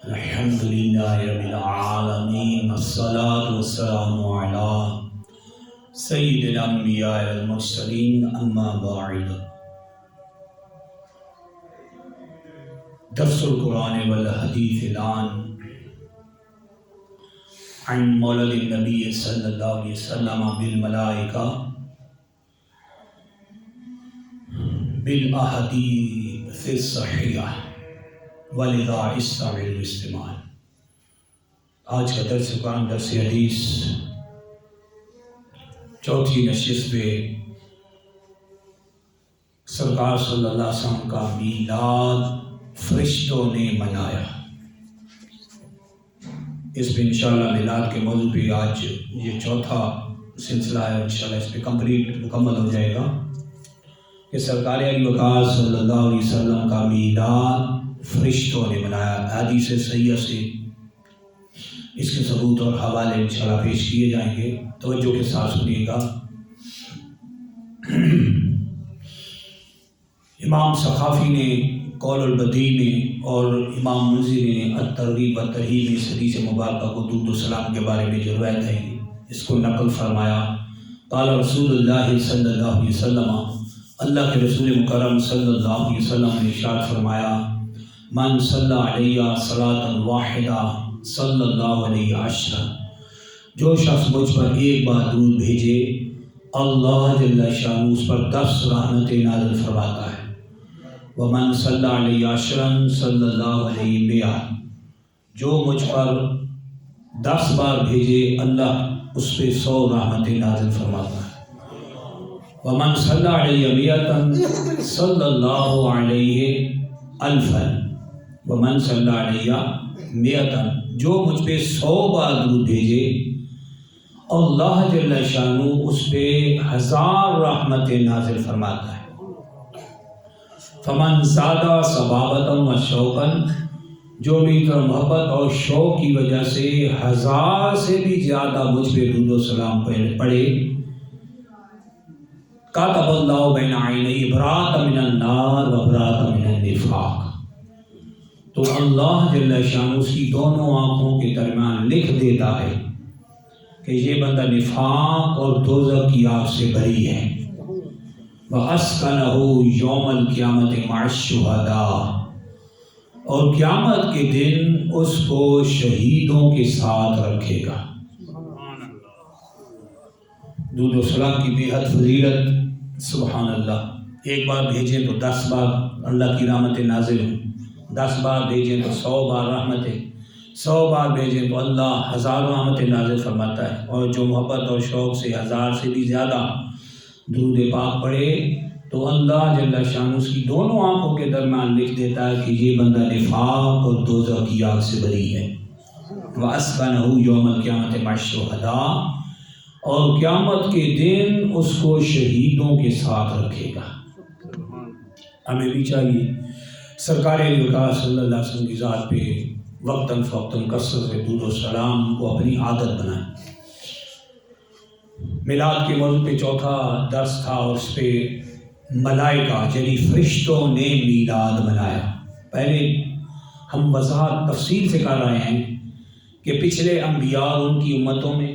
الحمد لله رب العالمين والصلاة والسلام على سيد الأنبياء والمرسلين أما بعد. درس القرآن والحديث الآن عن مولد النبي صلى الله عليه وسلم بالملائكة بالأحاديث الصحيحة ولذا استمعوا الاستماع. آج کا درس قرآن درس حدیث چوتھی نشست پہ سرکار صلی اللہ علیہ وسلم کا میلاد فرشتوں نے منایا. اس پہ انشاءاللہ میلاد کے موضوع پہ آج یہ چوتھا سلسلہ ہے. انشاءاللہ اس پہ کمپلیٹ مکمل ہو جائے گا کہ سرکار علی وقار صلی اللہ علیہ وسلم کا میلاد فرشتوں نے منایا. حدیث صحیحہ سے اس کے ثبوت اور حوالے انشاءاللہ پیش کیے جائیں گے. توجہ کے ساتھ سنیے گا. امام سخاوی نے قول البدیع میں اور امام منذری نے الترغیب والترہیب میں اس حدیث مبارکہ کو درود و سلام کے بارے میں جو روایت ہے اس کو نقل فرمایا. قال رسول اللہ صلی اللہ علیہ وسلم, اللہ کے رسول مکرم صلی اللہ علیہ وسلم نے ارشاد فرمایا, من صلی علیہ صلاۃ واحدہ صلی اللہ علیہ عشرہ, جو شخص مجھ پر ایک بار درود بھیجے اللہ جل شانہ اس پر 10 رحمتیں نازل فرماتا ہے. ومن صلی علیہ عشرا صلی اللہ علیہ مئہ, جو مجھ پر 10 بار بھیجے اللہ اس پہ 100 رحمتیں نازل فرماتا ہے. ومن صلی علیہ مئۃ صلی اللہ علیہ الفا, ومن صلی علیہ مئۃ, جو مجھ پہ 100 بار درود بھیجے اللہ جل شانہ اس پہ 1000 رحمتیں نازل فرماتا ہے. فمن زادہ صبابۃ و شوقا, جو میری طرف محبت اور شوق کی وجہ سے 1000 سے بھی زیادہ مجھ پہ درود و سلام پڑھے, کاتب اللہ بین عینیہ برأۃ من النار و برأۃ من النفاق, تو اللہ جل شانہ اس کی دونوں آنکھوں کے درمیان لکھ دیتا ہے کہ یہ بندہ نفاق اور دوزخ کی آگ سے بری ہے. وَأَسْكَنَهُ يَوْمَ الْقِيَامَةِ مَعَ الشُّهَدَاءِ, اور قیامت کے دن اس کو شہیدوں کے ساتھ رکھے گا. درود و سلام کی بے حد فضیلت, سبحان اللہ. ایک بار بھیجیں تو 10 بار اللہ کی رحمتیں نازل ہوں, 10 بار بھیجیں تو 100 بار رحمتیں, 100 بار بھیجیں تو اللہ 1000 رحمتیں نازل فرماتا ہے. اور جو محبت اور شوق سے 1000 سے بھی زیادہ درود پاک پڑھے تو اللہ جل شانہ اس کی دونوں آنکھوں کے درمیان لکھ دیتا ہے کہ یہ بندہ نفاق اور دوزخ کی آگ سے بری ہے. وَأَسْكَنَهُ يَوْمَ الْقِيَامَةِ مَعَ الشُّهَدَاءِ, اور قیامت کے دن اس کو شہیدوں کے ساتھ رکھے گا. ہمیں بھی چاہیے سرکار وقار صلی اللہ علیہ وسلم کی ذات پہ وقتاً فوقتاً کثرت سے درود و سلام کو اپنی عادت بنائیں. میلاد کے موضوع پہ چوتھا درس تھا اور اس پہ ملائکہ یعنی فرشتوں نے میلاد منایا. پہلے ہم وضاحت تفصیل سے کر رہے ہیں کہ پچھلے انبیاء اور ان کی امتوں میں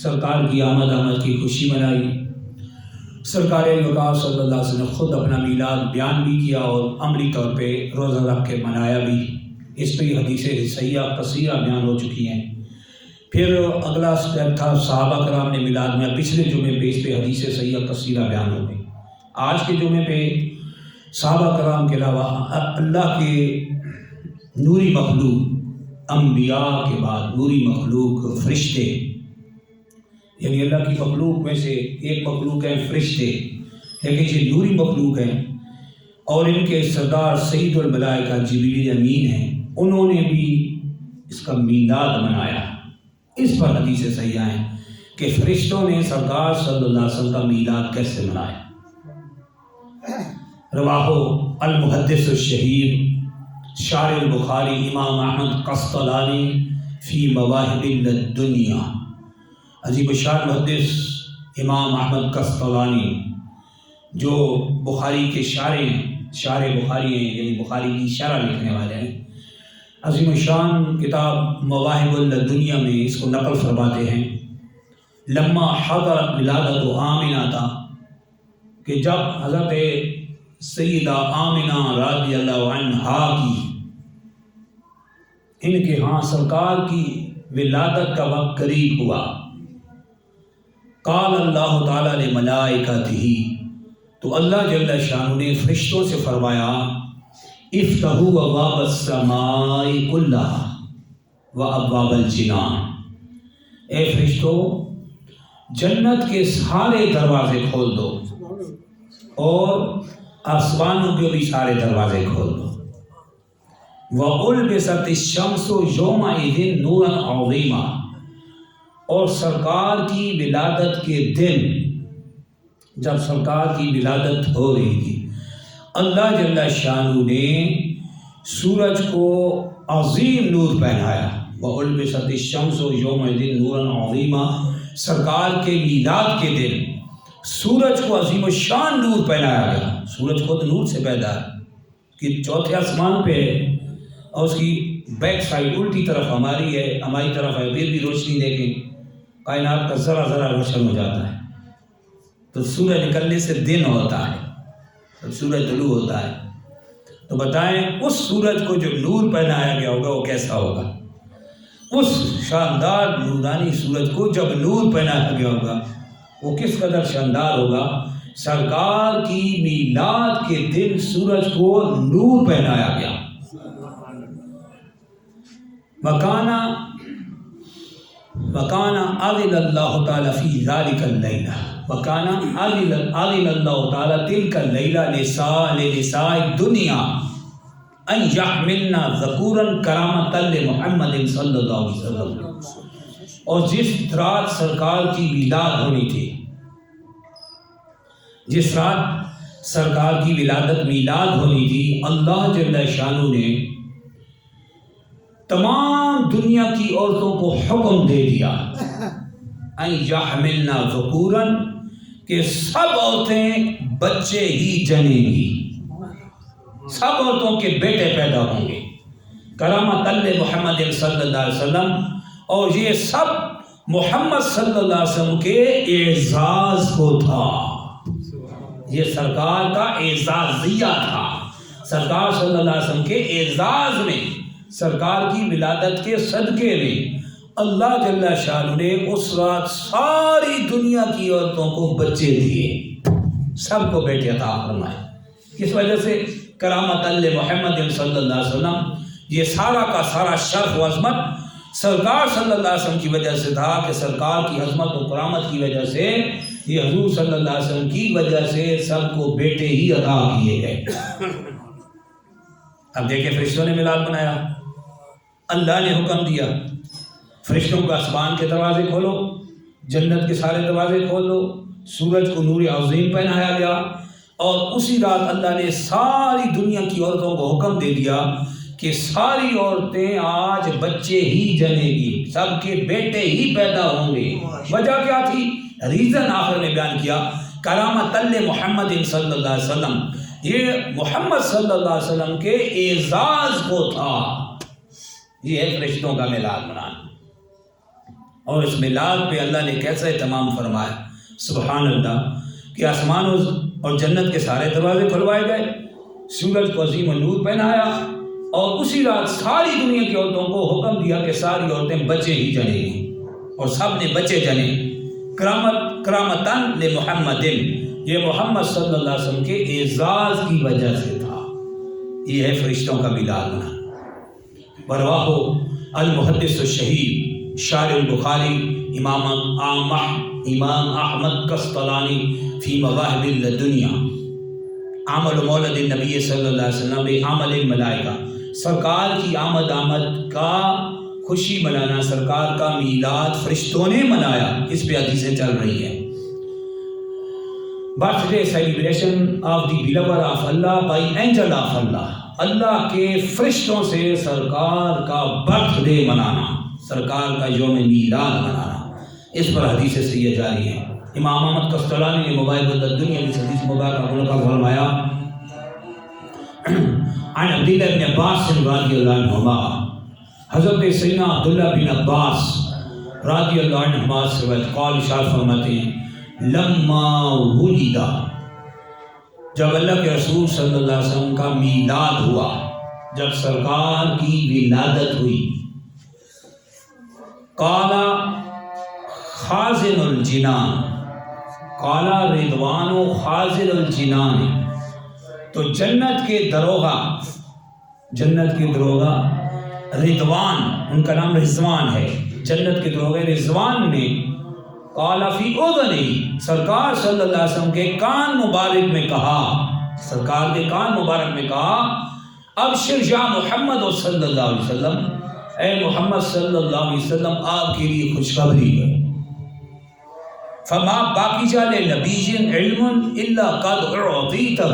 سرکار کی آمد کی خوشی منائی. سرکار وقار صلی اللہ علیہ وسلم نے خود اپنا میلاد بیان بھی کیا اور عملی طور پہ روزہ رکھ کے منایا بھی. اس پہ حدیثیں صحیحہ کثیرہ بیان ہو چکی ہیں. پھر اگلا اسٹیپ تھا صحابہ کرام نے میلاد میں, پچھلے جمعے پہ اس پہ حدیثیں صحیحہ کثیرہ بیان ہو گئی. آج کے جمعے پہ صحابہ کرام کے علاوہ اللہ کے نوری مخلوق, انبیاء کے بعد نوری مخلوق فرشتے, یعنی اللہ کی مخلوق میں سے ایک مخلوق ہے فرشتے, لیکن یہ نوری مخلوق ہیں اور ان کے سردار سید الملائکہ جبریل امین ہیں. انہوں نے بھی اس کا میلاد منایا. اس پر حدیث صحیحہ ہیں کہ فرشتوں نے سرکار صلی اللہ علیہ وسلم کا میلاد کیسے منایا. رواہ المحدث الشہیر شارح البخاری امام احمد قسطلانی فی مواہب الدنیا. عجیب الشان محدث امام احمد قسطلانی جو بخاری کے شارح بخاری ہیں, یعنی بخاری کی شرح لکھنے والے ہیں, عظیم الشان کتاب مواہب الدنیا میں اس کو نقل فرماتے ہیں، لما حضرت ولادت آمنہ تھا کہ جب حضرت سیدہ آمنہ رضی اللہ عنہا کی ان کے ہاں سرکار کی ولادت کا وقت قریب ہوا، قال اللہ تعالیٰ لملائکتہ، تو اللہ جل شانہ نے فرشتوں سے فرمایا، افتحوا ابواب السماء کلھا وابواب الجنان، اے فرشتوں جنت کے سارے دروازے کھول دو اور آسمانوں کے بھی سارے دروازے کھول دو، وَأُلْبِسَتِ الشَّمْسُ يَوْمَئِذٍ نُورًا عَظِيمًا، اور سرکار کی ولادت کے دن جب سرکار کی ولادت ہو رہی تھی، اللہ جل شانہ نے سورج کو عظیم نور پہنایا، وَأُلْبِسَتِ الشَّمْسُ يَوْمَئِذٍ نُورًا عَظِيمًا، سرکار کے میلاد کے دن سورج کو عظیم الشان نور پہنایا گیا۔ سورج خود نور سے پیدا ہے کہ چوتھے آسمان پہ ہے اور اس کی بیک سائڈ الٹی طرف ہماری ہے، ہماری طرف ہے، پھر بھی روشنی دیکھیں کائنات کا ذرا ذرا روشن ہو جاتا ہے، تو سورج نکلنے سے دن ہوتا ہے، جب سورج طلوع ہوتا ہے، تو بتائیں اس سورج کو جو نور پہنایا گیا ہوگا وہ کیسا ہوگا؟ اس شاندار نورانی سورج کو جب نور پہنایا گیا ہوگا وہ کس قدر شاندار ہوگا۔ سرکار کی میلاد کے دن سورج کو نور پہنایا گیا۔ وَكَانَ أَذِنَ اللَّهُ تَعَالَى فِي ذَلِكَ اللَّيْلَةِ وَكَانَ أَذِنَ اللَّهُ تَعَالَى تِلْكَ اللَّيْلَةَ لِنِسَاءِ الدُّنْيَا أَنْ يَحْمِلْنَ ذَكُورًا كَرَامَةً لِمُحَمَّدٍ صلی اللہ علیہ وسلم، اور جس رات سرکار کی میلاد ہونی تھی، جس رات سرکار کی ولادت میلاد ہونی تھی، اللہ جل شانہ نے تمام دنیا کی عورتوں کو حکم دے دیا ان یحملنا ذکورا، کہ سب عورتیں بچے ہی جنیں گی، سب عورتوں کے بیٹے پیدا ہوں گے، کرامۃ محمد صلی اللہ علیہ وسلم، اور یہ سب محمد صلی اللہ علیہ وسلم کے اعزاز کو تھا، یہ سرکار کا اعزازیہ تھا، سرکار صلی اللہ علیہ وسلم کے اعزاز میں، سرکار کی ولادت کے صدقے میں اللہ جل شانہ نے اس رات ساری دنیا کی عورتوں کو بچے دیے، سب کو بیٹے عطا فرمائے۔ کس وجہ سے؟ کرامۃ محمد صلی اللہ علیہ وسلم، یہ سارا کا سارا شرف و عظمت سرکار صلی اللہ علیہ وسلم کی وجہ سے تھا، کہ سرکار کی عظمت و کرامت کی وجہ سے، یہ حضور صلی اللہ علیہ وسلم کی وجہ سے سب کو بیٹے ہی عطا کیے گئے۔ اب دیکھیں فرشتوں نے میلاد بنایا، اللہ نے حکم دیا فرشتوں کو آسمان کے دروازے کھولو، جنت کے سارے دروازے کھول دو، سورج کو نور عظیم پہنایا گیا، اور اسی رات اللہ نے ساری دنیا کی عورتوں کو حکم دے دیا کہ ساری عورتیں آج بچے ہی جنیں گی، سب کے بیٹے ہی پیدا ہوں گے۔ وجہ کیا تھی؟ ریزن آخر نے بیان کیا، کرامۃ محمد صلی اللہ علیہ وسلم، یہ محمد صلی اللہ علیہ وسلم کے اعزاز کو تھا۔ یہ ہے فرشتوں کا میلاد منانا، اور اس میلاد پہ اللہ نے کیسا اہتمام فرمایا، سبحان اللہ، کہ آسمان اور جنت کے سارے دروازے کھلوائے گئے، سورج کو عظیم النور پہنایا، اور اسی رات ساری دنیا کی عورتوں کو حکم دیا کہ ساری عورتیں بچے ہی جنیں گی، اور سب نے بچے جنے۔ کرامتاً لمحمد، یہ محمد صلی اللہ علیہ وسلم کے اعزاز کی وجہ سے تھا۔ یہ ہے فرشتوں کا میلاد منانا۔ ورواہ المحدث الشہید شارح البخاری امام احمد قسطلانی فی مواہب الدنیا، عمل مولد النبی صلی اللہ علیہ وسلم بعمل الملائکہ، سرکار کی آمد کا خوشی منانا، سرکار کا میلاد فرشتوں نے منایا، اس پہ حدیثیں چل رہی ہیں۔ Birthday celebration of the believer of Allah by angel of Allah, Allah کے فرشتوں سے سرکار کا برتھ ڈے منانا، سرکار کا یوم میلاد منانا، اس پر حدیثیں سیاح جاری ہیں۔ امام احمد قسطلانی نے مواہب الدنیا میں حدیث مبارکہ منتقل فرمایا، عن عبداللہ بن عباس رضی اللہ عنہما حضرت سیدنا عبداللہ بن عباس رضی اللہ عنہما سے قال ارشاد فرماتے ہیں لما ولد، جب اللہ کے رسول صلی اللہ علیہ وسلم کا میلاد ہوا، جب سرکار کی ولادت ہوئی، قال خازن الجنان، قال رضوان و خازن الجنان، تو جنت کے دروغہ رضوان، ان کا نام رضوان ہے، جنت کے دروغہ رضوان نے قال فی اذنہ، سرکار صلی اللہ علیہ وسلم کے کان مبارک میں کہا، سرکار کے کان مبارک میں کہا ابشر یا محمد صلی اللہ علیہ وسلم، اے محمد صلی اللہ علیہ وسلم آپ کے لیے خوشخبری ہے، فما باقی لنبی علم الا قد اعطیتہ،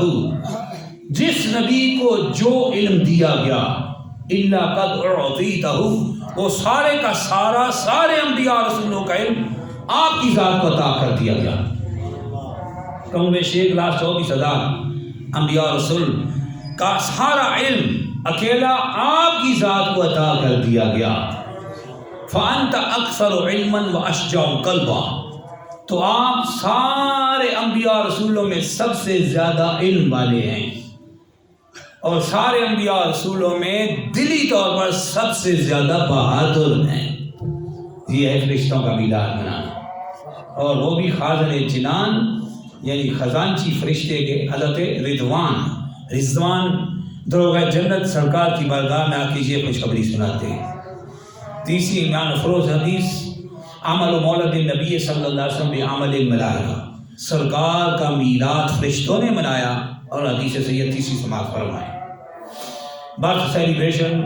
جس نبی کو جو علم دیا گیا الا قد اعطیتہ، وہ سارے کا سارا، سارے انبیاء رسولوں کا علم آپ کی ذات کو عطا کر دیا گیا۔ کم میں 1,24,000 انبیاء رسول کا سارا علم اکیلا آپ کی ذات کو عطا کر دیا گیا۔ فأنت اکثر علما واشجع قلبا، تو آپ سارے انبیاء رسولوں میں سب سے زیادہ علم والے ہیں، اور سارے انبیاء رسولوں میں دلی طور پر سب سے زیادہ بہادر ہیں۔ یہ ہے فرشتوں کا میلاد منانا، اور وہ بھی خازن جنان یعنی خزانچی فرشتے کے حضرت رضوان دروغہ جنت سرکار کی بارگاہ میں آ کیجیے خوشخبری سناتے ہیں۔ تیسری ایمان افروز حدیث عمل مولد نبی صلی اللہ علیہ وسلم بعمل الملائکہ، سرکار کا میلاد فرشتوں نے منایا، اور حدیث سید تیسری سماعت فرمائے۔ Birth celebration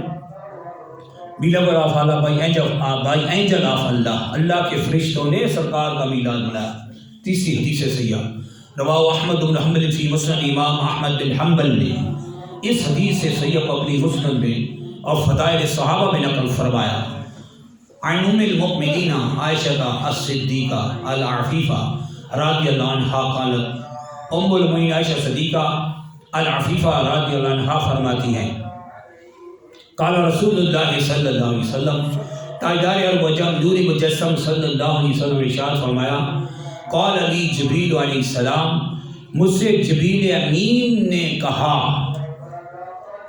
believer of Allah by angel of Allah, Allah کے فرشتوں نے سرکار کا میلاد منایا۔ تیسری حدیث سیاح رواہ احمد بن حنبل فی مسند، امام احمد بن حنبل نے اس حدیث سے سیاح کو اپنی مسند میں اور فضائل صحابہ میں نقل فرمایا۔ عن ام المؤمنین عائشہ الصدیقہ العفیفہ رضی اللہ عنہا قالت، ام المؤمنین عائشہ صدیقہ العفیفہ رضی اللہ عنہا فرماتی ہیں قال رسول اللہ صلی اللہ علیہ وسلم، تاجدار عرب و جمدور مجسم صلی اللہ علیہ وسلم ارشاد فرمایا، قال علی جبریل علیہ السلام، مجھ سے جبریل امین نے کہا،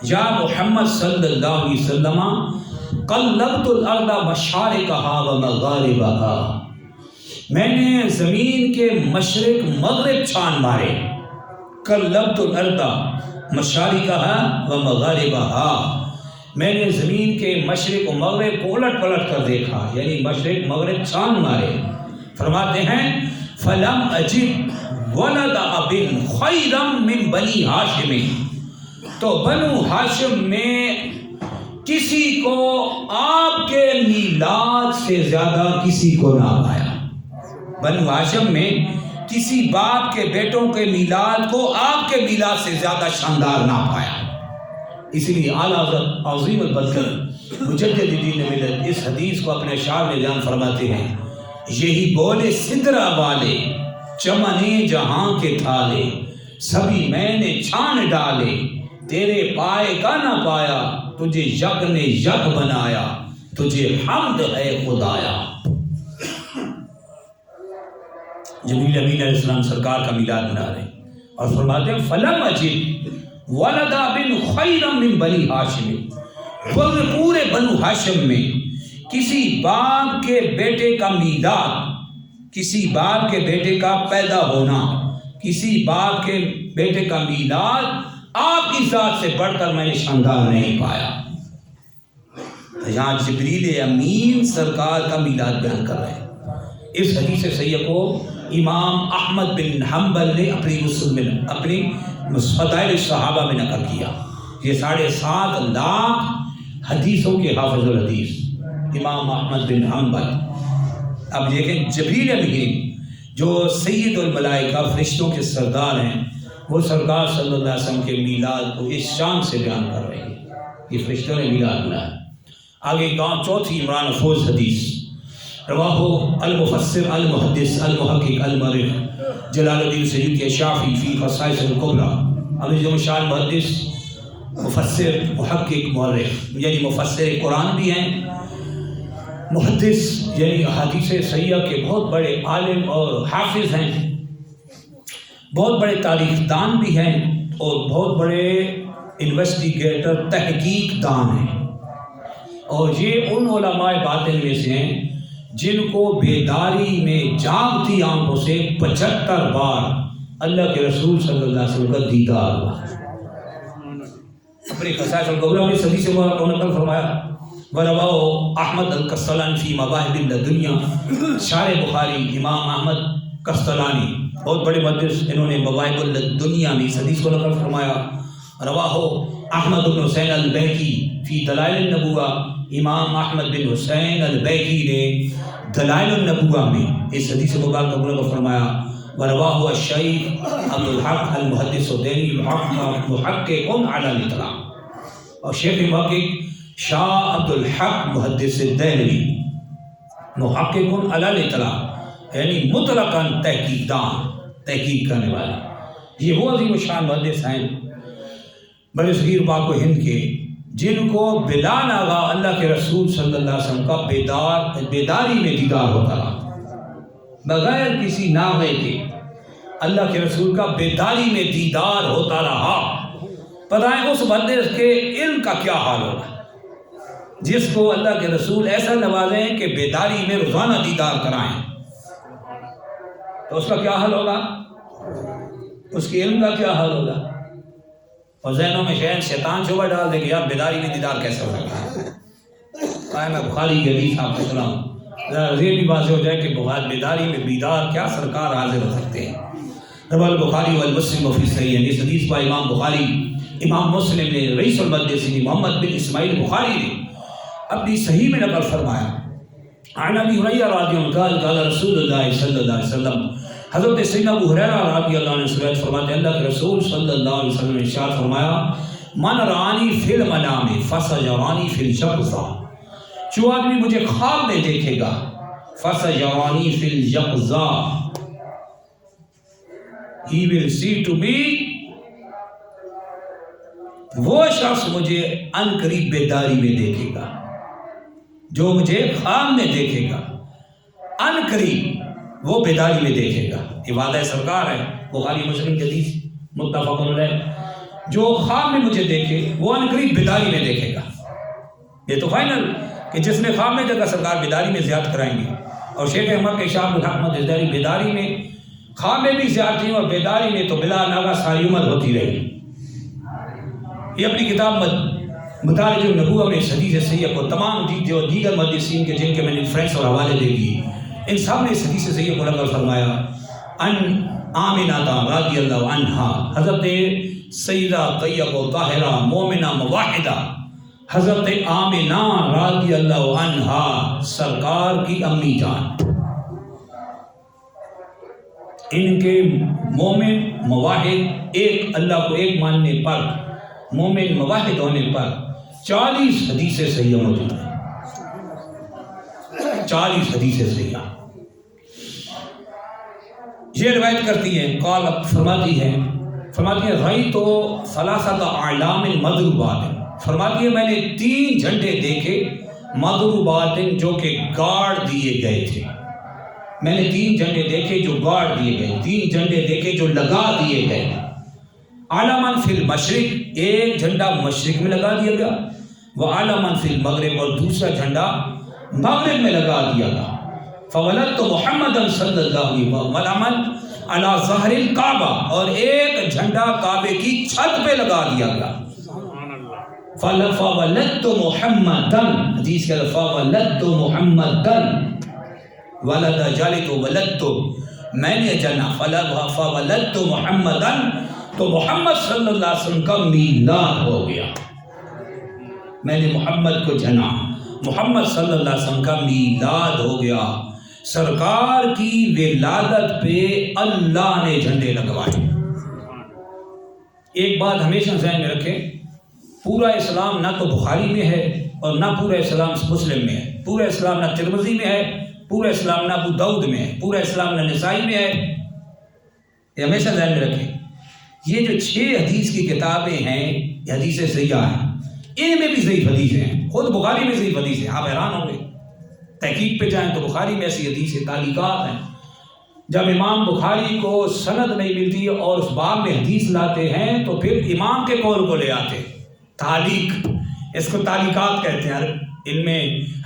یا محمد صلی اللہ علیہ وسلم قلبت الارض مشارقہا و مغاربہا، میں نے زمین کے مشرق مغرب چھان مارے، قلبت الارض مشارقہا و مغاربہا، میں نے زمین کے مشرق و مغرب کو الٹ پلٹ کر دیکھا، یعنی مشرق مغرب چھان مارے۔ فرماتے ہیں فلم اجد ولد اب خیرا من بنی ہاشم، تو بنو ہاشم میں کسی کو آپ کے میلاد سے زیادہ کسی کو نہ پایا، بنو ہاشم میں کسی باپ کے بیٹوں کے میلاد کو آپ کے میلاد سے زیادہ شاندار نہ پایا۔ اسی لیے اعلیٰ حضرت عظیم البرکت مجدد دین ملت اس حدیث کو اپنے اشعار میں بیان فرماتے ہیں، یہی بولے سدرا والے چمنے جہاں کے تھالے، سبھی میں نے چھان ڈالے، تیرے پائے کا نہ پایا، تجھے یک نے یک بنایا، تجھے حمد ہے خدایا۔ جبریل امین علیہ السلام سرکار کا میلاد منا رہے ہیں اور فرماتے ہیں فلم اجد ولد بن خیرا من بنی ہاشم، پورے بنو ہاشم میں کسی باپ کے بیٹے کا میلاد، کسی باپ کے بیٹے کا پیدا ہونا، کسی باپ کے بیٹے کا میلاد آپ کی ذات سے بڑھ کر میں نے شاندار نہیں پایا۔ یہاں جبریل امین سرکار کا میلاد بیان کر رہے ہیں۔ اس حدیث صحیح کو امام احمد بن حنبل نے اپنی مسند میں اپنی فضائل صحابہ میں نقل کیا۔ یہ 7.5 لاکھ حدیثوں کے حافظ الحدیث امام احمد بن حنبل۔ اب دیکھیں جبریل امین جو سید الملائکہ فرشتوں کے سردار ہیں، وہ سرکار صلی اللہ علیہ وسلم کے میلاد کو اس شان سے بیان کر رہے ہیں، یہ فرشتوں نے میلاد منایا۔ آگے گاؤں چوتھی عمران افروز حدیث رواہ المفسر المحدث المحقق المؤرخ جلال الدین سیوطی شافعی فی خصائص الکبریٰ، ابھی جو مشال محدث مفسر، محقق، مورخ یعنی مفسر قرآن بھی ہیں، محدث یعنی احادیث صحیحہ کے بہت بڑے عالم اور حافظ ہیں، بہت بڑے تاریخ دان بھی ہیں اور بہت بڑے انویسٹیگیٹر، تحقیق دان ہیں۔ اور یہ ان علماء باطن میں سے ہیں جن کو بیداری میں جاگتی آنکھوں سے 75 بار اللہ کے رسول صلی اللہ علیہ وسلم کا دیدار ہوا۔ اپنی خصائص الکبریٰ میں صدی سے نقل فرمایا، وَرَوَاهُ احمد القسطلانی فی مواہب الدنیا، شارح بخاری امام احمد قسطلانی بہت بڑے محدث، انہوں نے مواہب الدنیا میں اس حدیث کو نقل فرمایا۔ رواہ احمد بن حسین البیہقی فی دلائل النبوہ، امام احمد بن حسین البیہقی نے دلائل النبوہ میں اس حدیث مبارک کو نقل فرمایا۔ ورواہ الشیخ عبد الحق المحدث الدینی محقق علی الاطلاق، اور شیخ محقق شاہ عبد الحق محدث الدینی محقق علی الاطلاق، یعنی مطلقاً تحقیق دان، تحقیق کرنے والے۔ یہ وہ عظیم الشان محدث ہیں بر صغیر پاک و ہند کے، جن کو بلا ناغہ اللہ کے رسول صلی اللہ علیہ وسلم کا بیداری میں دیدار ہوتا رہا، بغیر کسی ناغے کے اللہ کے رسول کا بیداری میں دیدار ہوتا رہا۔ بتائیں اس محدث کے علم کا کیا حال ہوگا جس کو اللہ کے رسول ایسا نوازیں کہ بیداری میں روزانہ دیدار کرائیں، تو اس کا کیا حال ہوگا، اس کے علم کا کیا حال ہوگا؟ اور ذہنوں میں شیطان شبہ ڈال دے کہ یار بیداری میں دیدار کیسے ہو سکتا ہے؟ میں بخاری کی حدیث آپ کو سناؤں، یہ بھی واضح ہو جائے کہ بخاری بیداری میں بیدار کیا سرکار حاضر ہو سکتے ہیں۔ رواه البخاری والمسلم فی صحیح، اس حدیث کو امام بخاری، امام مسلم نے، رئیس المحدثین محمد بن اسماعیل بخاری نے اپنی صحیح میں نقل فرمایا۔ عن ابی ہریرہ رضی اللہ عنہ قال قال رسول اللہ صلی اللہ علیہ وسلم، حضرت سیدنا ابو ہریرہ رضی اللہ عنہ سے روایت فرماتے ہیں اللہ کے رسول صلی اللہ علیہ وسلم نے ارشاد فرمایا، من رانی فی المنام فسیرانی فی الجقظہ، جو آدمی مجھے خواب میں دیکھے گا، فسیرانی فی الجقظہ، he will see to me، وہ شخص مجھے ان قریب بیداری میں دیکھے گا، جو مجھے خواب میں دیکھے گا ان قریب وہ بیداری میں دیکھے گا۔ یہ وعدہ سرکار ہے، بخاری مسلم کی حدیث متفق علیہ، جو خواب میں مجھے دیکھے وہ ان قریب بیداری میں دیکھے گا۔ یہ تو فائنل کہ جس نے خواب میں دیکھا سرکار بیداری میں زیارت کرائیں گے، اور شیخ احمد کے شاہ محمد ازداری بیداری میں، خواب میں بھی زیارت کی اور بیداری میں تو بلا ناغہ ساری عمر ہوتی رہی۔ یہ اپنی کتاب مدارج النبوہ میں اس حدیث صحیح کو تمام جو دیگر محدثین کے جن کے میں نے ریفرنس اور حوالے دے دیے، ان سب نے اس حدیث صحیح کو نقل فرمایا۔ ان آمنہ رضی اللہ عنہا، حضرت سیدہ طیبہ و طاہرہ مومنہ مواحدہ حضرت آمنہ رضی اللہ عنہا سرکار کی امی جان، ان کے مومن مواحد، ایک اللہ کو ایک ماننے پر، مومن مواحد ہونے پر 40 حدیثیں صحیح موجود ہیں، 40 حدیثیں صحیح۔ یہ روایت کرتی ہے، قال فرماتی ہے رأیت ثلاثۃ اعلام مضروبات، فرماتی ہے میں نے 3 جھنڈے دیکھے مضروبات جو کہ گاڑ دیے گئے تھے، میں نے 3 جھنڈے دیکھے جو گاڑ دیے گئے، 3 جھنڈے دیکھے جو لگا دیے گئے۔ علماً فی المشرق، ایک جھنڈا مشرق میں لگا دیا گیا، وہ علماً فی المغرب، اور دوسرا جھنڈا مغرب میں لگا دیا گیا۔ فولدت محمد صلی اللہ علیہ وسلم علی ظہر الکعبہ، اور ایک جھنڈا کعبے کی چھت پہ لگا دیا گیا۔ فولدت محمدا، حدیث کے فولدت محمدا، ولد جالت ولدت، میں نے جنا، فولدت محمدا، تو محمد صلی اللہ علیہ وسلم کا میلاد ہو گیا، میں نے محمد کو جنا، محمد صلی اللہ علیہ وسلم کا میلاد ہو گیا۔ سرکار کی ولادت پہ اللہ نے جھنڈے لگوائے۔ ایک بات ہمیشہ ذہن میں رکھیں، پورا اسلام نہ تو بخاری میں ہے اور نہ پورا اسلام مسلم میں ہے، پورا اسلام نہ ترمذی میں ہے، پورا اسلام نہ ابو داؤد میں ہے، پورا اسلام نہ نسائی میں ہے۔ یہ ہمیشہ ذہن میں رکھیں، یہ جو 6 حدیث کی کتابیں ہیں یہ حدیث سیاح ہیں، ان میں بھی ضعیف حدیثیں ہیں، خود بخاری میں ضعیف حدیث ہیں، آپ حیران ہوں گے، تحقیق پہ جائیں تو بخاری میں ایسی حدیثیں تعلیقات ہیں، جب امام بخاری کو سند نہیں ملتی اور اس باب میں حدیث لاتے ہیں تو پھر امام کے قول کو لے آتے، تعلیق، اس کو تعلیقات کہتے ہیں علم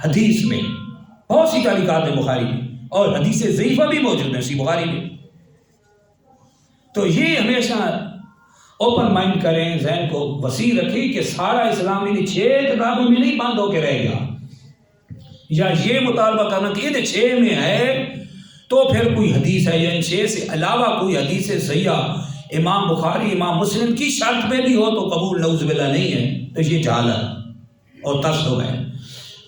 حدیث میں، بہت سی تعلیقات ہیں بخاری میں، اور حدیث ضعیفہ بھی موجود ہیں اسی بخاری میں۔ تو یہ ہمیشہ اوپن مائنڈ کریں، ذہن کو وسیع رکھیں کہ سارا اسلام ان 6 کتابوں میں نہیں بند ہو کے رہ گیا، یا یہ مطالبہ کرنا کہ ان 6 میں ہے تو پھر کوئی حدیث ہے، یا ان 6 سے علاوہ کوئی حدیث صحیحہ امام بخاری امام مسلم کی شرط میں بھی ہو تو قبول نعوذ باللہ نہیں ہے، تو یہ جہالت اور تعصب ہے۔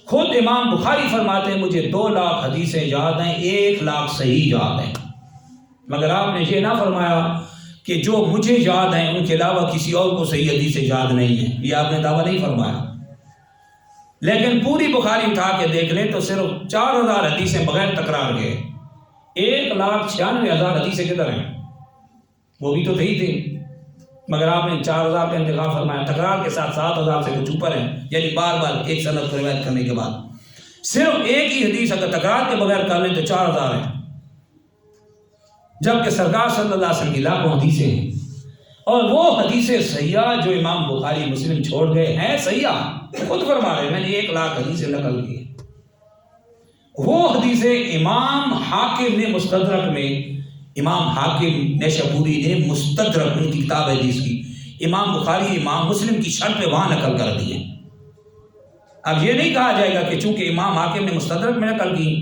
خود امام بخاری فرماتے ہیں مجھے 2 لاکھ حدیثیں یاد ہیں، 1 لاکھ صحیح یاد ہیں، مگر آپ نے یہ نہ فرمایا کہ جو مجھے یاد ہیں ان کے علاوہ کسی اور کو صحیح حدیثیں یاد نہیں ہیں، یہ آپ نے دعویٰ نہیں فرمایا۔ لیکن پوری بخاری اٹھا کے دیکھ لیں تو صرف 4000 حدیثیں بغیر تکرار کے، 1,96,000 حدیثیں کدھر ہیں؟ وہ بھی تو صحیح تھی، مگر آپ نے 4000 کا انتخاب فرمایا، تکرار کے ساتھ 7000 سے کچھ اوپر ہیں، یعنی بار بار ایک سند کو روایت کرنے کے بعد صرف ایک ہی حدیث اگر تکرار کے بغیر کر لیں تو 4000 ہیں، جبکہ سرکار صلی اللہ علیہ وسلم کی لاکھوں حدیثیں ہیں، اور وہ حدیثیں صحیحہ جو امام بخاری مسلم چھوڑ گئے ہیں صحیحہ، خود فرما رہے ہیں میں نے 1 لاکھ حدیثیں نقل کی، وہ حدیثیں امام حاکم نے مستدرک میں، امام حاکم نیشابوری نے مستدرک ان کی کتاب حدیث کی امام بخاری امام مسلم کی شرط پہ وہاں نقل کر دی ہے۔ اب یہ نہیں کہا جائے گا کہ چونکہ امام حاکم نے مستدرک میں نقل کی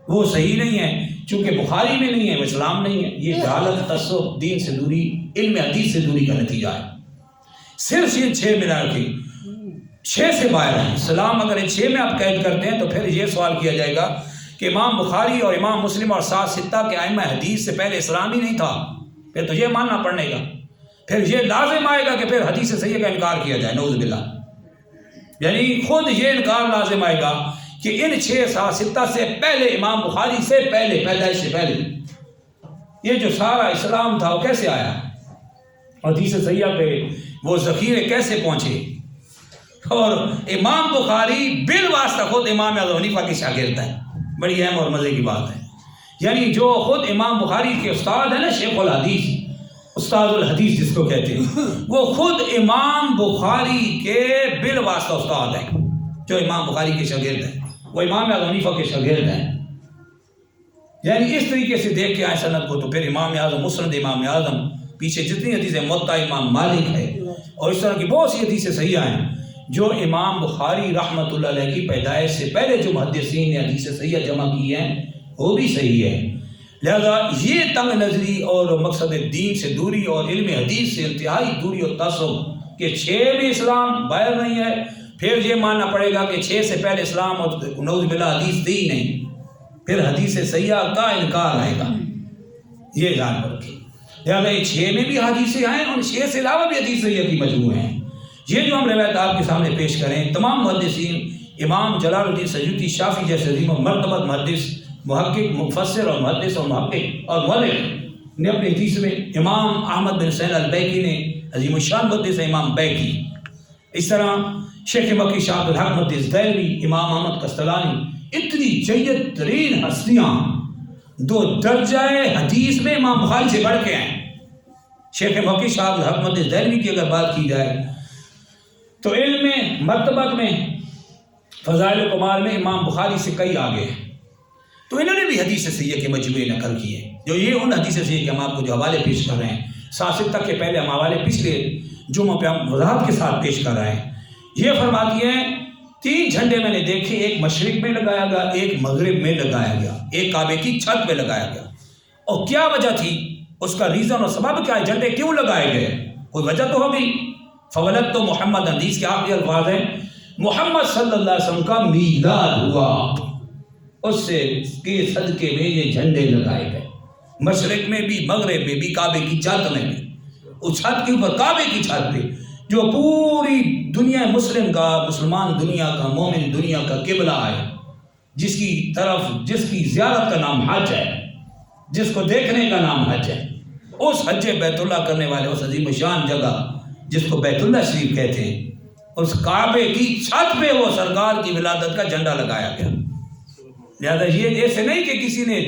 وہ صحیح نہیں ہے، چونکہ بخاری میں نہیں ہے وہ اسلام نہیں ہے، یہ جہالت، تعصب، دین سے دوری، علم حدیث سے دوری کا نتیجہ ہے۔ صرف یہ 6 ملا رکھی، 6 سے باہر ہیں اسلام، اگر ان 6 میں آپ قید کرتے ہیں تو پھر یہ سوال کیا جائے گا کہ امام بخاری اور امام مسلم اور 7 ستہ کے ائمہ حدیث سے پہلے اسلام ہی نہیں تھا، پھر تو یہ ماننا پڑنے گا، پھر یہ لازم آئے گا کہ پھر حدیث صحیح کا انکار کیا جائے نعوذ باللہ، یعنی خود یہ انکار لازم آئے گا کہ ان 6 7 ستہ سے پہلے امام بخاری سے پہلے، پیدائش سے پہلے یہ جو سارا اسلام تھا وہ کیسے آیا، حدیث صحیحہ پہ وہ ذخیرے کیسے پہنچے، اور امام بخاری بالواسطہ خود امام ابو حنیفہ کے شاگرد ہیں، بڑی اہم اور مزے کی بات ہے، یعنی جو خود امام بخاری کے استاد ہیں نا، شیخ الحدیث، استاد الحدیث جس کو کہتے ہیں، وہ خود امام بخاری کے بالواسطہ استاد ہیں، جو امام بخاری کے شاگرد ہیں، وہ امام ابو حنیفہ کے شاگرد ہیں، یعنی اس طریقے سے دیکھ کے آئے سند کو، تو پھر امام اعظم، مسند امام اعظم، پیچھے جتنی حدیثیں موطا امام مالک ہے، اور اس طرح کی بہت سی حدیثیں صحیحہ ہیں جو امام بخاری رحمۃ اللہ علیہ کی پیدائش سے پہلے جو محدثین نے حدیث صحیحہ جمع کی ہیں وہ بھی صحیح ہے۔ لہذا یہ تنگ نظری اور مقصد دین سے دوری اور علم حدیث سے انتہائی دوری اور تعصب کہ 6 میں اسلام باہر نہیں ہے، پھر یہ ماننا پڑے گا کہ 6 سے پہلے اسلام اور نعوذ باللہ حدیث دی نہیں، پھر حدیث صحیحہ کا انکار آئے گا، یہ جان پر رکھیں۔ لہٰذا یہ 6 میں بھی حدیثیں ہیں اور 6 سے علاوہ بھی حدیث صحیحہ کی مجموعے ہیں۔ یہ جو ہم روایت آپ کے سامنے پیش کریں، تمام محدثین، امام جلال الدین سیوطی شافعی جیسے عظیم مرتبہ محدث، محقق، مفسر اور محدث اور محقق اور مؤرخ نے اپنی حدیث میں، امام احمد بن حسین البیکی نے عظیم الشان محدث امام بیکی، اس طرح شیخ مکی شاہ عبدالحق محدث دہلوی، امام احمد قسطلانی، اتنی جید ترین ہستیاں 2 درجہ حدیث میں امام بخاری سے بڑھ کے ہیں۔ شیخ مکی شاہ عبدالحق محدث دہلوی کی اگر بات کی جائے تو علم میں، مرتبت میں، فضائل و کمال میں امام بخاری سے کئی آگے ہیں، تو انہوں نے بھی حدیث صحیحہ کے مجموعے نقل کیے، جو یہ ان حدیث صحیحہ کے ہم آپ کو جو حوالے پیش کر رہے ہیں، 7 ستہ کے پہلے ہم حوالے پچھلے جمعہ پہ ہم وضاحت کے ساتھ پیش کر رہے ہیں۔ یہ فرماتی ہیں 3 جھنڈے میں نے دیکھے، ایک مشرق میں لگایا گیا، ایک مغرب میں لگایا گیا، ایک کعبے کی چھت پہ لگایا گیا، اور کیا وجہ تھی، اس کا ریزن اور سبب کیا ہے، جھنڈے کیوں لگائے گئے، کوئی وجہ تو ہوگی۔ فولد تو محمد، حدیث کے آخری الفاظ ہیں، محمد صلی اللہ علیہ وسلم کا میلاد ہوا، اس سے کے صدقے میں یہ جھنڈے لگائے گئے، مشرق میں بھی، مغرب میں بھی، کعبے کی چھت میں بھی، اس چھت کے اوپر، کعبے کی چھت پہ، جو پوری دنیا مسلم کا، مسلمان دنیا کا، مومن دنیا کا قبلہ ہے، جس کی طرف، جس کی زیارت کا نام حج ہے، جس کو دیکھنے کا نام حج ہے، اس حج بیت اللہ کرنے والے اس عظیم شان جگہ جس کو بیت اللہ شریف کہتے ہیں، اس کعبے کی چھت پہ وہ سرکار کی ولادت کا جھنڈا لگایا گیا۔ لہذا یہ ایسے نہیں کہ کسی نے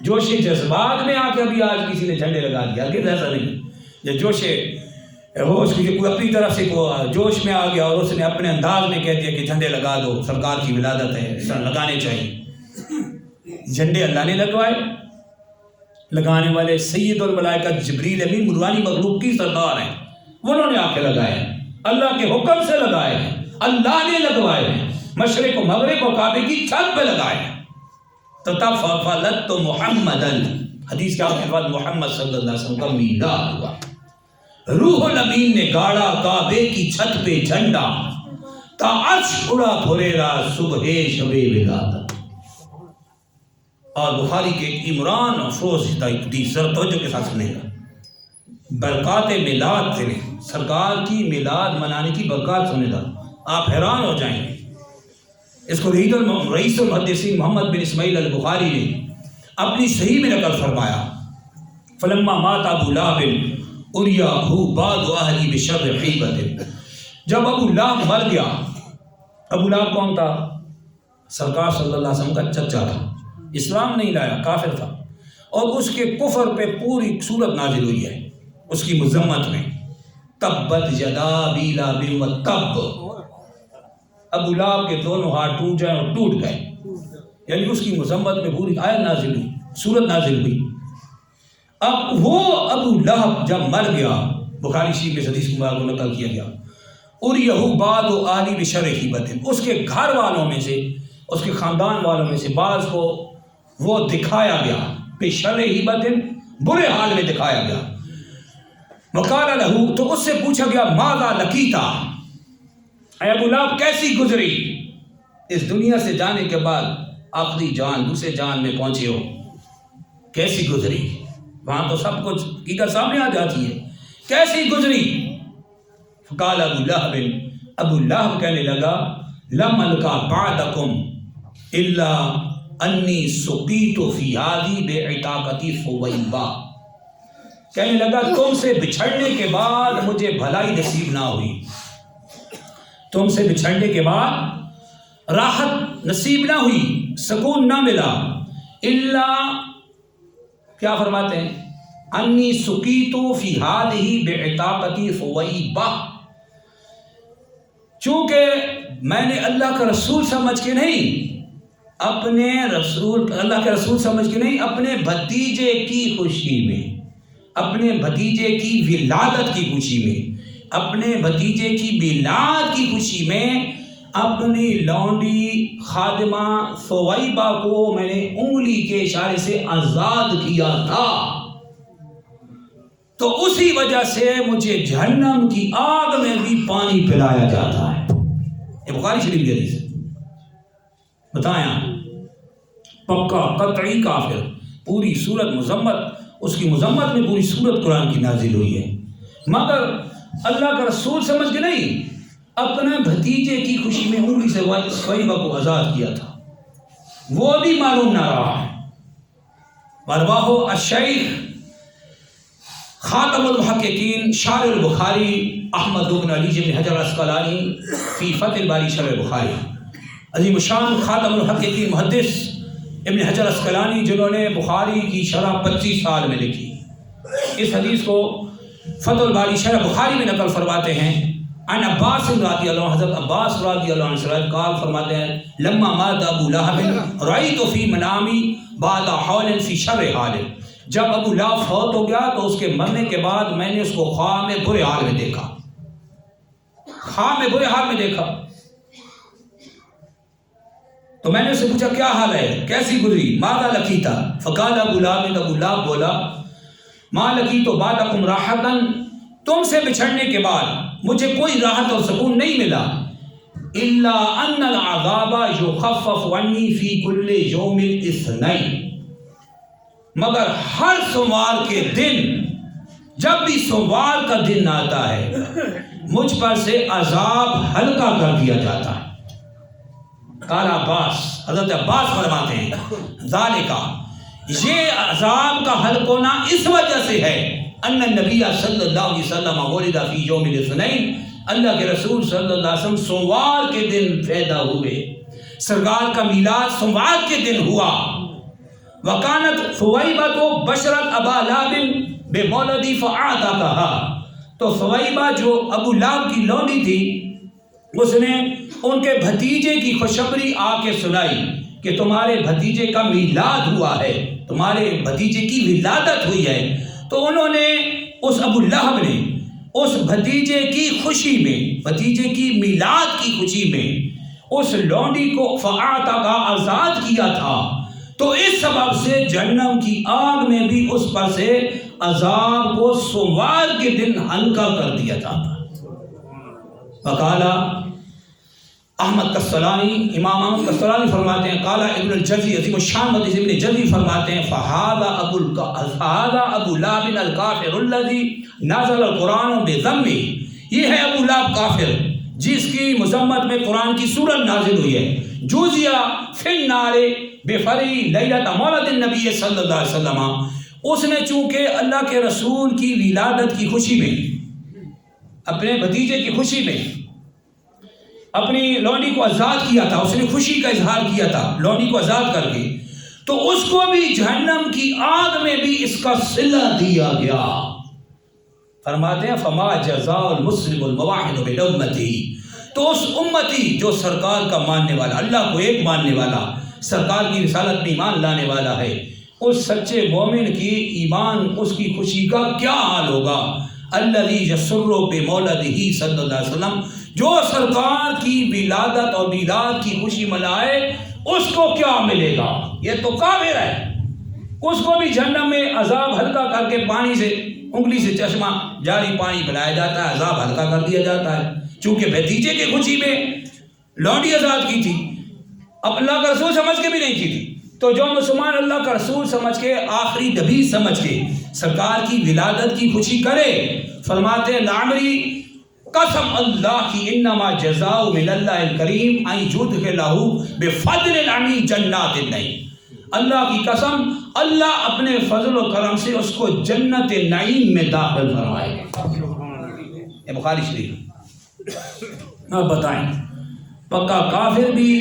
جوش جذبات میں آ کے ابھی آج کسی نے جھنڈے لگا دیا، کہ ایسا نہیں، یہ جوش ہوش کی کوئی اپنی طرف سے جوش میں آ گیا اور اس نے اپنے انداز میں کہہ دیا کہ جھنڈے لگا دو، سرکار کی ولادت ہے، اس طرح لگانے چاہیے۔ جھنڈے اللہ نے لگوائے، لگانے والے سید الملائکہ جبریل امین مروانی مخلوق کی سردار ہیں، انہوں نے آ کے لگائے ہیں، اللہ کے حکم سے لگائے ہیں، اللہ نے لگوائے ہیں، مشرق و مغرب و کعبے کی چھت پہ لگائے ہیں۔ تطفلت محمدن، حدیث کے آخر بعد محمد صلی اللہ علیہ وسلم کا میلاد ہوا، روح الامین نے گاڑا کعبے کی چھت پہ جھنڈا، تا عرش اڑا پھریرا صبح شب ولادت۔ اور بخاری کے ایک عمران افروز حدیث ذرا توجہ کے ساتھ سنیں گا، برکات میلاد تھے، سرکار کی میلاد منانے کی برکات سنیں گا، آپ حیران ہو جائیں گے۔ اس کو رئیس المحدثین محمد بن اسماعیل البخاری نے اپنی صحیح میں نقل فرمایا، فلما مات ابو لہب اریاہ بعض اہلہ بشر حیبۃ، جب ابو لہب مر گیا، ابو لہب کون تھا؟ سرکار صلی اللہ علیہ وسلم کا چچا تھا، اسلام نہیں لایا، کافر تھا، اور اس کے کفر پہ پوری سورت نازل ہوئی ہے اس کی مذمت میں، تبت یدا ابی لہب وتب، ابو لہب کے دونوں ہاتھ ٹوٹ جائیں اور ٹوٹ گئے، یعنی اس کی مذمت میں پوری آیت نازل ہوئی، سورت نازل ہوئی۔ اب وہ ابو لہب جب مر گیا، بخاری شریف میں حدیث مبارک کو نقل کیا گیا، اور یہو بعض اہلہ بشر حیبۃ، اس کے گھر والوں میں سے، اس کے خاندان والوں میں سے بعض کو وہ دکھایا گیا، بشر حیبۃ، برے حال میں دکھایا گیا۔ وقال لہ، تو اس سے پوچھا گیا، ماذا لقیتا، اے ابو لہب کیسی گزری اس دنیا سے جانے کے بعد، آخری جان دوسرے جان میں پہنچے ہو، کیسی گزری؟ وہاں تو سب کچھ حقیقت سامنے آ جاتی ہے، کیسی گزری؟ فقال ابو لہب، ابو لہب کہنے لگا، لم القا بعدکم الا انی سقیت فی ہذہ بعتاقتی ثویبہ، کہنے لگا تم سے بچھڑنے کے بعد مجھے بھلائی نصیب نہ ہوئی، تم سے بچھڑنے کے بعد راحت نصیب نہ ہوئی، سکون نہ ملا، الا کیا فرماتے ہیں، انی سقیت فی ہذہ بعتاقتی ثویبہ، چونکہ میں نے اللہ کا رسول سمجھ کے نہیں، اپنے رسول، اللہ کے رسول سمجھ کے نہیں، اپنے بھتیجے کی خوشی میں، اپنے بھتیجے کی ولادت کی خوشی میں، اپنے بھتیجے کی میلاد کی خوشی میں اپنی لونڈی خادمہ ثویبہ کو میں نے انگلی کے اشارے سے آزاد کیا تھا، تو اسی وجہ سے مجھے جہنم کی آگ میں بھی پانی پلایا جاتا ہے۔ یہ بخاری شریف کی حدیث ہے، بتایا پکا قطعی کافر، پوری سورت مذمت، اس کی مذمت میں پوری سورت قرآن کی نازل ہوئی ہے، مگر اللہ کا رسول سمجھ کے نہیں، اپنے بھتیجے کی خوشی میں انگلی سے ثویبہ کو آزاد کیا تھا، وہ بھی معلوم نہ رہا ہے۔ ورواہ الشیخ خاتم المحققین شارح البخاری احمد بن علی بن حجر العسقلانی فی فتح الباری شرح البخاری، عظیم الشان خاتم المحققین محدث ابن حجر العسقلانی جنہوں نے بخاری کی شرح 25 سال میں لکھی، اس حدیث کو فتح الباری شرح بخاری میں نقل فرماتے ہیں، عن عباس رضی اللہ عنہ، حضرت عباس رضی اللہ عنہ سے قال فرماتے ہیں، لما مات ابو لہب رأیت فی منامی بعد حول فی شر حال، جب ابو لہب فوت ہو گیا تو اس کے مرنے کے بعد میں نے اس کو خواب میں برے حال میں دیکھا، خواب میں برے حال میں دیکھا، تو میں نے اس سے پوچھا کیا حال ہے، کیسی گزری، ماذا لقیتا، فقال ابو لہب بولا، ما لقیت بعدکم راحتا، تم سے بچھڑنے کے بعد مجھے کوئی راحت اور سکون نہیں ملا، الا ان العذاب یخفف عنی فی کل یوم الاثنین، مگر ہر سوموار کے دن، جب بھی سوموار کا دن آتا ہے مجھ پر سے عذاب ہلکا کر دیا جاتا ہے۔ قال عباس، حضرت عباس فرماتے ہیں، ذالکا، یہ عذاب کا ہلک ہونا اس وجہ سے ہے، ان النبی صلی اللہ علیہ وسلم ولد فی یوم الاثنین، اللہ کے رسول صلی اللہ علیہ وسلم سوموار کے دن پیدا ہوئے، سرکار کا میلاد سوموار کے دن ہوا۔ وکانت ثویبہ بشرت ابا لہب بمولدی فاعتقها، تو ثویبہ جو ابو لہب کی لونڈی تھی، اس نے ان کے بھتیجے کی خوشخبری آ کے سنائی کہ تمہارے بھتیجے کا میلاد ہوا ہے، تمہارے بھتیجے کی ولادت ہوئی ہے۔ تو انہوں نے اس ابو لہب نے اس بھتیجے کی خوشی میں، بھتیجے کی میلاد کی خوشی میں اس لونڈی کو فاعتقا آزاد کیا تھا، تو اس سبب سے جہنم کی آگ میں بھی اس پر سے عذاب کو سوموار کے دن ہلکا کر دیا جاتا۔ وقالا احمد قسطلانی، امام احمد قسطلانی فرماتے ہیں، قالا ابن الجزی، عظیم الشان محدث ابن جزی فرماتے ہیں، فہذا ابو لہب الکافر الذی نزل القرآن بذمہ، یہ ہے ابو لہب کافر جس کی مذمت میں قرآن کی سورت نازل ہوئی ہے۔ جوزیا فی النار بفری لیلۃ مولد النبی صلی اللہ علیہ وسلم، اس نے چونکہ اللہ کے رسول کی ولادت کی خوشی میں، اپنے بھتیجے کی خوشی میں اپنی لونڈی کو آزاد کیا تھا، اس نے خوشی کا اظہار کیا تھا لونڈی کو آزاد کر کے، تو اس کو بھی جہنم کی آگ میں بھی اس کا صلہ دیا گیا۔ فرماتے ہیں فما جزاء المسلم الموحد بالامتی، تو اس امتی جو سرکار کا ماننے والا، اللہ کو ایک ماننے والا، سرکار کی رسالت میں ایمان لانے والا ہے، اس سچے مومن کی ایمان، اس کی خوشی کا کیا حال ہوگا؟ الذی یسر بمولدہ صلی اللہ علیہ وسلم، جو سرکار کی ولادت اور میلاد کی خوشی منائے، اس کو کیا ملے گا؟ یہ تو کافر ہے، اس کو بھی جہنم میں عذاب ہلکا کر کے پانی سے، انگلی سے چشمہ جاری پانی پلایا جاتا ہے، عذاب ہلکا کر دیا جاتا ہے، چونکہ بھتیجے کی خوشی میں لونڈی آزاد کی تھی، اب اللہ کا رسول سمجھ کے بھی نہیں کی تھی۔ تو جو مسلمان اللہ کا رسول سمجھ کے، آخری نبی سمجھ کے سرکار کی ولادت کی خوشی کرے، فرماتے ہیں لعمری قسم اللہ کی انما جزاء من اللہ الکریم ان یدخلہ بفضل العمی جنات النعیم، اللہ کی قسم اللہ اپنے فضل و کرم سے اس کو جنت نعیم میں داخل فرمائے گا۔ یہ بخاری شریف۔ اب بتائیں، پکا کافر بھی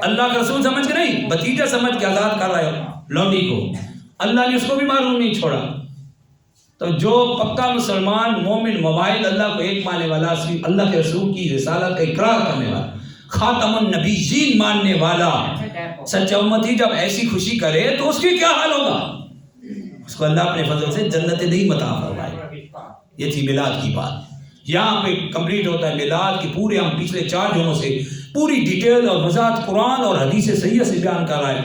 اللہ کا رسول سمجھ کے نہیں، بھتیجا سمجھ کے آزاد کر رہا ہے لونڈی کو، اللہ نے اس کو بھی معلوم نہیں چھوڑا۔ تو جو پکا مسلمان مومن موحد، اللہ کو ایک ماننے والا، اللہ کے رسول کی رسالت کا اقرار کرنے والا، خاتم النبیین ماننے والا سچا امتی جب ایسی خوشی کرے تو اس کی کیا حال ہوگا؟ اس کو اللہ اپنے فضل سے جنت نہیں عطا فرمائے۔ یہ تھی میلاد کی بات، یہاں پہ کمپلیٹ ہوتا ہے میلاد کی پورے، ہم پچھلے 4 جمعوں سے پوری ڈیٹیل اور وضاحت قرآن اور حدیث صحیحہ سے بیان کر رہا ہے۔